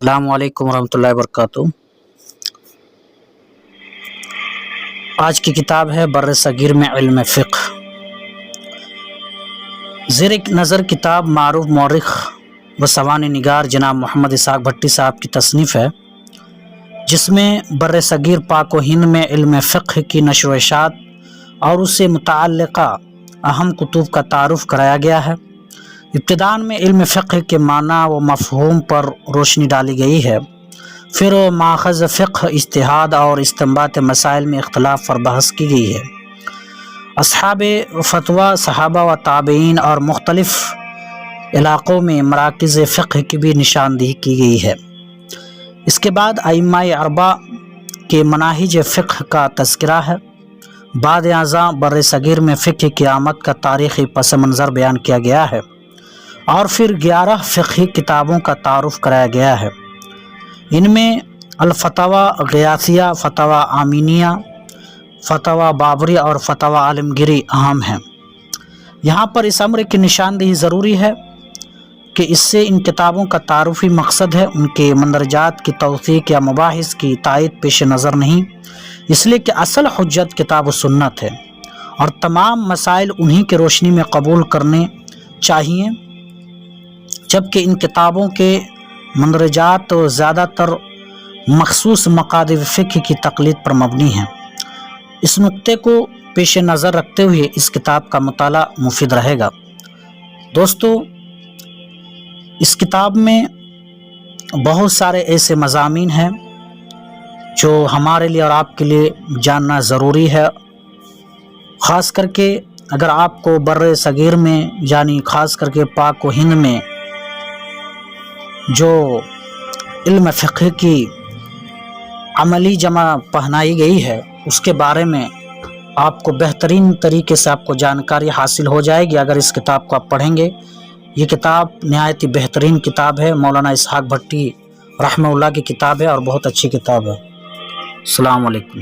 السلام علیکم ورحمۃ اللہ وبرکاتہ۔ آج کی کتاب ہے بر صغیر میں علم فقہ۔ زیر نظر کتاب معروف مورخ و سوانح نگار جناب محمد اسحاق بھٹی صاحب کی تصنیف ہے، جس میں بر صغیر پاک و ہند میں علم فقہ کی نشر و اشاعت اور اس سے متعلقہ اہم کتب کا تعارف کرایا گیا ہے۔ ابتداء میں علم فقہ کے معنی و مفہوم پر روشنی ڈالی گئی ہے، پھر ماخذ فقہ، اجتہاد اور استنباط مسائل میں اختلاف پر بحث کی گئی ہے۔ اصحاب فتویٰ، صحابہ و تابعین اور مختلف علاقوں میں مراکز فقہ کی بھی نشاندہی کی گئی ہے۔ اس کے بعد ائمہ اربعہ کے مناہج فقہ کا تذکرہ ہے۔ بعد ازاں بر صغیر میں فقہ کی آمد کا تاریخی پس منظر بیان کیا گیا ہے، اور پھر 11 فقہی کتابوں کا تعارف کرایا گیا ہے۔ ان میں الفتاویٰ غیاثیہ، فتاویٰ آمینیہ، فتاویٰ بابری اور فتاویٰ عالمگیری اہم ہیں۔ یہاں پر اس امر کی نشاندہی ضروری ہے کہ اس سے ان کتابوں کا تعارفی مقصد ہے، ان کے مندرجات کی توثیق یا مباحث کی تائید پیش نظر نہیں، اس لیے کہ اصل حجت کتاب و سنت ہے، اور تمام مسائل انہی کی روشنی میں قبول کرنے چاہیے، جبکہ ان کتابوں کے مندرجات زیادہ تر مخصوص مقاصد فقہ کی تقلید پر مبنی ہیں۔ اس نقطے کو پیش نظر رکھتے ہوئے اس کتاب کا مطالعہ مفید رہے گا۔ دوستو، اس کتاب میں بہت سارے ایسے مضامین ہیں جو ہمارے لیے اور آپ کے لیے جاننا ضروری ہے، خاص کر کے اگر آپ کو بر صغیر میں یعنی خاص کر کے پاک و ہند میں جو علم فقہ کی عملی جمع پہنائی گئی ہے اس کے بارے میں آپ کو بہترین طریقے سے آپ کو جانکاری حاصل ہو جائے گی اگر اس کتاب کو آپ پڑھیں گے۔ یہ کتاب نہایت ہی بہترین کتاب ہے، مولانا اسحاق بھٹی رحمہ اللہ کی کتاب ہے، اور بہت اچھی کتاب ہے۔ السلام علیکم۔